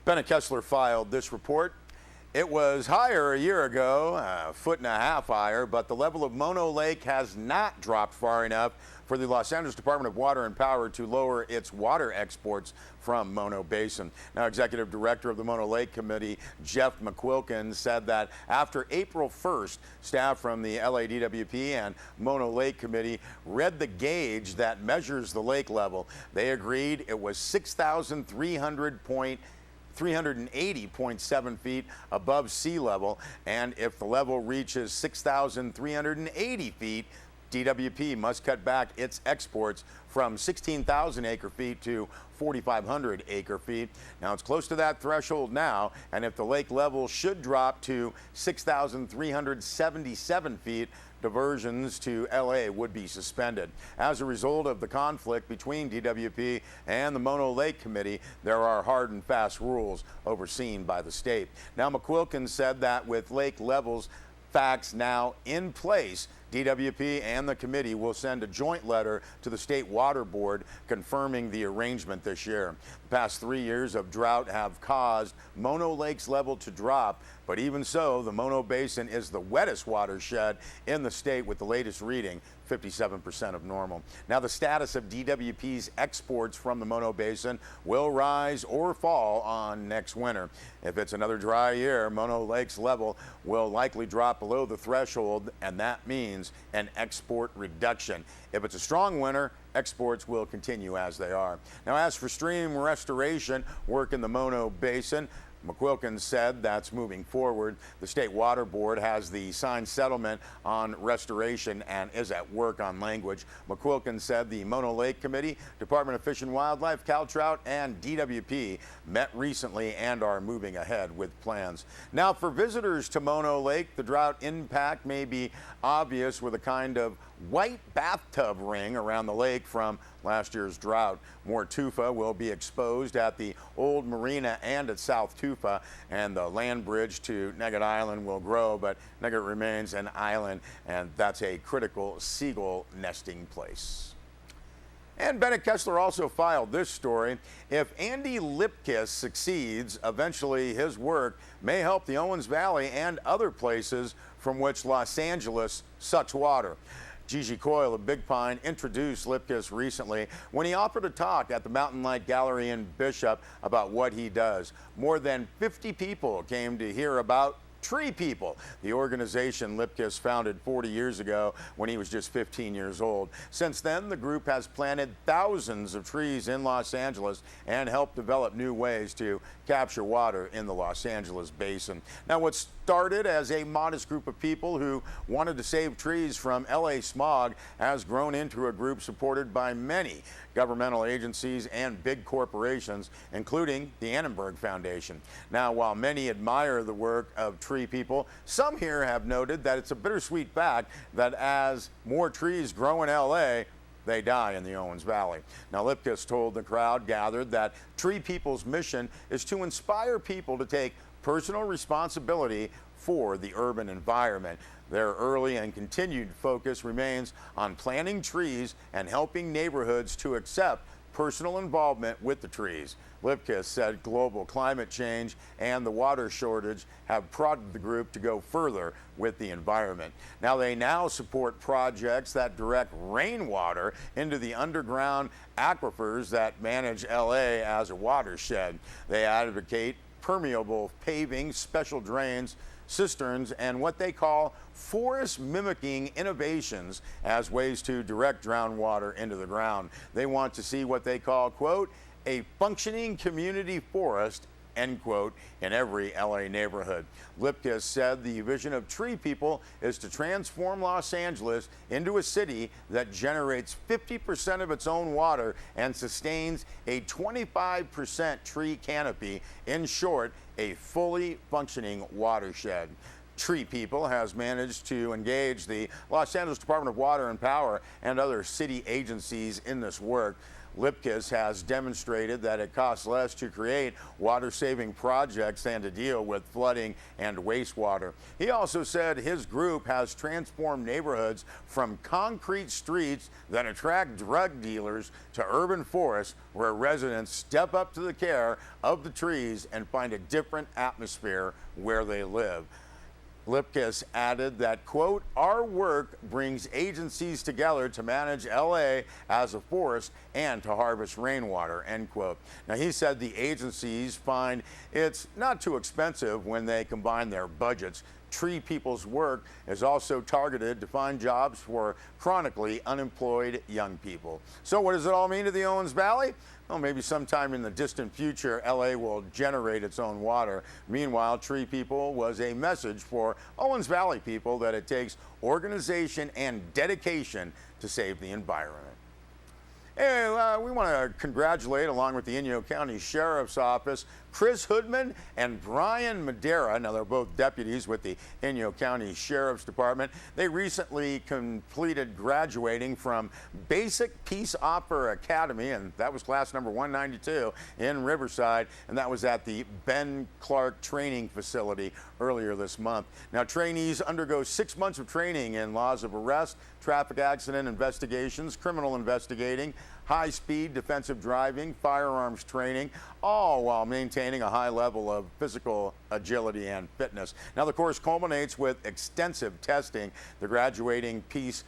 Bennett Kessler filed this report. It was higher a year ago, a foot and a half higher, but the level of Mono Lake has not dropped far enough for the Los Angeles Department of Water and Power to lower its water exports from Mono Basin. Now, Executive Director of the Mono Lake Committee, Jeff McQuilkin, said that after April 1st, staff from the LADWP and Mono Lake Committee read the gauge that measures the lake level. They agreed it was 380.7 feet above sea level, and if the level reaches 6,380 feet, DWP must cut back its exports from 16,000 acre feet to 4,500 acre feet. Now it's close to that threshold now, and if the lake level should drop to 6,377 feet, diversions to LA would be suspended. As a result of the conflict between DWP and the Mono Lake Committee, there are hard and fast rules overseen by the state. Now, McQuilkin said that with lake levels facts now in place, DWP and the committee will send a joint letter to the State Water Board confirming the arrangement this year. The past 3 years of drought have caused Mono Lake's level to drop, but even so, the Mono Basin is the wettest watershed in the state with the latest reading, 57% of normal. Now, the status of DWP's exports from the Mono Basin will rise or fall on next winter. If it's another dry year, Mono Lake's level will likely drop below the threshold, and that means an export reduction. If it's a strong winter, exports will continue as they are. Now, as for stream restoration work in the Mono Basin, McQuilkin said that's moving forward. The State Water Board has the signed settlement on restoration and is at work on language. McQuilkin said the Mono Lake Committee, Department of Fish and Wildlife, Cal Trout, and DWP met recently and are moving ahead with plans. Now, for visitors to Mono Lake, the drought impact may be obvious with a kind of white bathtub ring around the lake from last year's drought. More tufa will be exposed at the old marina and at South Tufa, and the land bridge to Nugget Island will grow, but Nugget remains an island, and that's a critical seagull nesting place. And Bennett Kessler also filed this story. If Andy Lipkiss succeeds, eventually his work may help the Owens Valley and other places from which Los Angeles sucks water. Gigi Coyle of Big Pine introduced Lipkiss recently when he offered a talk at the Mountain Light Gallery in Bishop about what he does. More than 50 people came to hear about Tree People, the organization Lipkiss founded 40 years ago when he was just 15 years old. Since then, the group has planted thousands of trees in Los Angeles and helped develop new ways to capture water in the Los Angeles basin. Now, what started as a modest group of people who wanted to save trees from LA smog has grown into a group supported by many governmental agencies and big corporations, including the Annenberg Foundation. Now, while many admire the work of Tree People, some here have noted that it's a bittersweet fact that as more trees grow in LA, they die in the Owens Valley. Now, Lipkiss told the crowd gathered that Tree People's mission is to inspire people to take personal responsibility for the urban environment. Their early and continued focus remains on planting trees and helping neighborhoods to accept personal involvement with the trees. Lipkiss said global climate change and the water shortage have prodded the group to go further with the environment. Now, they support projects that direct rainwater into the underground aquifers that manage LA as a watershed. They advocate permeable paving, special drains, cisterns, and what they call forest mimicking innovations as ways to direct groundwater into the ground. They want to see what they call, quote, a functioning community forest, end quote, in every LA neighborhood. Lipkiss said the vision of Tree People is to transform Los Angeles into a city that generates 50% of its own water and sustains a 25% tree canopy. In short, a fully functioning watershed. Tree People has managed to engage the Los Angeles Department of Water and Power and other city agencies in this work. Lipkiss has demonstrated that it costs less to create water-saving projects than to deal with flooding and wastewater. He also said his group has transformed neighborhoods from concrete streets that attract drug dealers to urban forests where residents step up to the care of the trees and find a different atmosphere where they live. Lipkiss added that, quote, "Our work brings agencies together to manage LA as a forest and to harvest rainwater," end quote. Now, he said the agencies find it's not too expensive when they combine their budgets. Tree People's work is also targeted to find jobs for chronically unemployed young people. So what does it all mean to the Owens Valley? Well, maybe sometime in the distant future, LA will generate its own water. Meanwhile, Tree People was a message for Owens Valley people that it takes organization and dedication to save the environment. Hey, we want to congratulate, along with the Inyo County Sheriff's Office, Chris Hoodman and Brian Madera. Now, they're both deputies with the Inyo County Sheriff's Department. They recently completed graduating from Basic Peace Officer Academy, and that was class number 192 in Riverside, and that was at the Ben Clark Training Facility earlier this month. Now, trainees undergo 6 months of training in laws of arrest, traffic accident investigations, criminal investigating, high-speed defensive driving, firearms training, all while maintaining a high level of physical agility and fitness. Now, the course culminates with extensive testing. The graduating Peace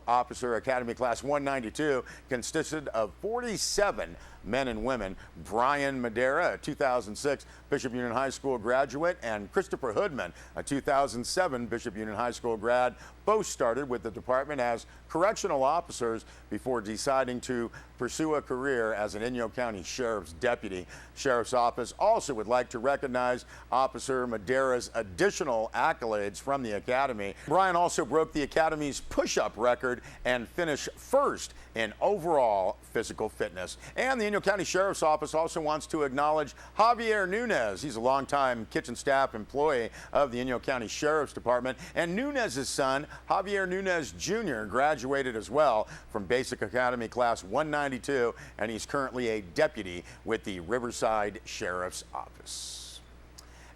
Officer Academy Class 192 consisted of 47 men and women. Brian Madera, a 2006 Bishop Union High School graduate, and Christopher Hoodman, a 2007 Bishop Union High School grad, both started with the department as correctional officers before deciding to pursue a career as an Inyo County Sheriff's deputy. Sheriff's Office also would like to recognize Officer Madera's additional accolades from the Academy. Brian also broke the Academy's push-up record and finished first in overall physical fitness. And the Inyo County Sheriff's Office also wants to acknowledge Javier Nunez. He's a longtime kitchen staff employee of the Inyo County Sheriff's Department. And Nunez's son, Javier Nunez Jr., graduated as well from Basic Academy Class 192, and he's currently a deputy with the Riverside Sheriff's Office.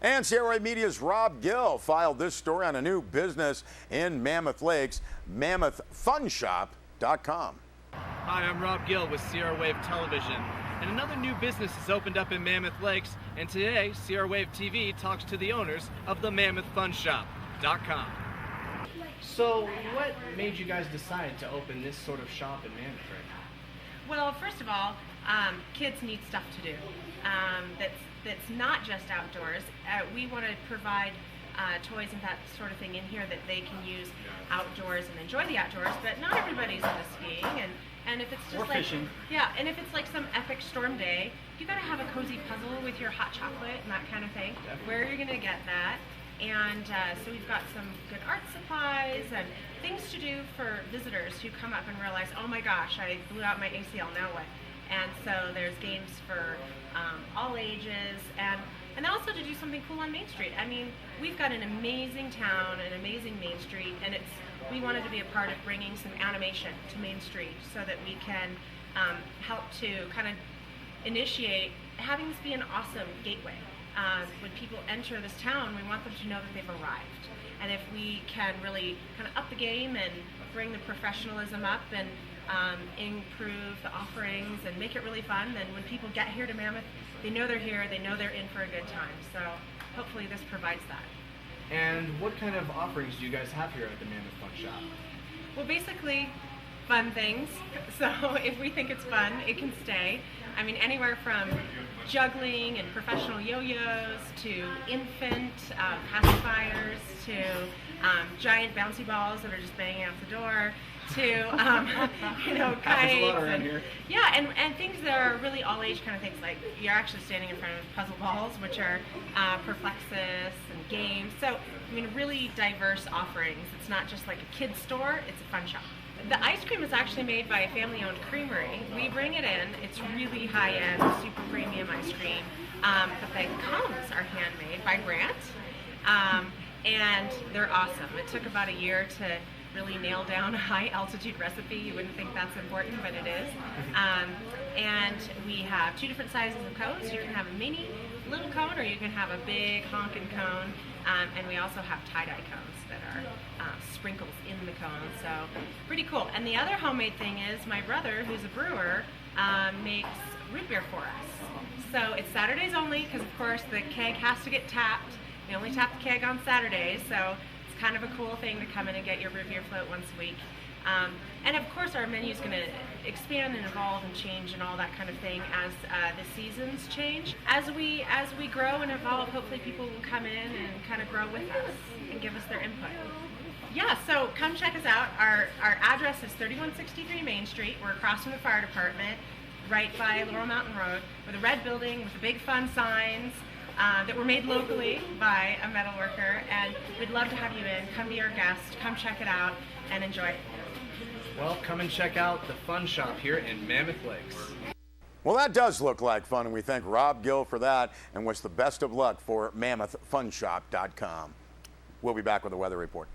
And Sierra Wave Media's Rob Gill filed this story on a new business in Mammoth Lakes, MammothFunShop.com. Hi, I'm Rob Gill with Sierra Wave Television, and another new business has opened up in Mammoth Lakes, and today Sierra Wave TV talks to the owners of the MammothFunShop.com. So what made you guys decide to open this sort of shop in Mammoth right now? Well, first of all, kids need stuff to do that's not just outdoors. We want to provide toys and that sort of thing in here that they can use outdoors and enjoy the outdoors, but not everybody's into skiing, and if it's just or like fishing. Yeah, and if it's like some epic storm day, you gotta have a cozy puzzle with your hot chocolate and that kind of thing. Definitely. Where are you gonna get that? And so we've got some good art supplies and things to do for visitors who come up and realize, oh my gosh, I blew out my ACL, now what? And so there's games for all ages, and also to do something cool on Main Street. I mean, we've got an amazing town, an amazing Main Street, and we wanted to be a part of bringing some animation to Main Street so that we can help to kind of initiate having this be an awesome gateway. When people enter this town, we want them to know that they've arrived. And if we can really kind of up the game and bring the professionalism up and improve the offerings and make it really fun, then when people get here to Mammoth, they know they're here, they know they're in for a good time. So hopefully this provides that. And what kind of offerings do you guys have here at the Mammoth Fun Shop? Well, basically fun things. So if we think it's fun, it can stay. I mean, anywhere from juggling and professional yo-yos to infant pacifiers to giant bouncy balls that are just banging out the door to kites and yeah, and things that are really all age kind of things, like you're actually standing in front of puzzle balls, which are Perplexus and games. So I mean, really diverse offerings. It's not just like a kid's store, it's a fun shop. The ice cream is actually made by a family-owned creamery. We bring it in. It's really high-end, super premium ice cream. But the cones are handmade by Grant, and they're awesome. It took about a year to really nail down a high-altitude recipe. You wouldn't think that's important, but it is. And we have 2 different sizes of cones. You can have a mini little cone, or you can have a big honking cone. And we also have tie-dye cones that are sprinkles in the cone, so pretty cool. And the other homemade thing is my brother, who's a brewer, makes root beer for us. So it's Saturdays only, because of course the keg has to get tapped. We only tap the keg on Saturdays, so it's kind of a cool thing to come in and get your root beer float once a week. And of course our menu is going to expand and evolve and change and all that kind of thing as the seasons change. As we grow and evolve, hopefully people will come in and kind of grow with us and give us their input. Yeah, so come check us out. Our address is 3163 Main Street. We're across from the fire department, right by Laurel Mountain Road, with a red building with the big fun signs that were made locally by a metal worker. And we'd love to have you in. Come be our guest. Come check it out and enjoy it. Well, come and check out the Fun Shop here in Mammoth Lakes. Well, that does look like fun, and we thank Rob Gill for that and wish the best of luck for MammothFunShop.com. We'll be back with a weather report.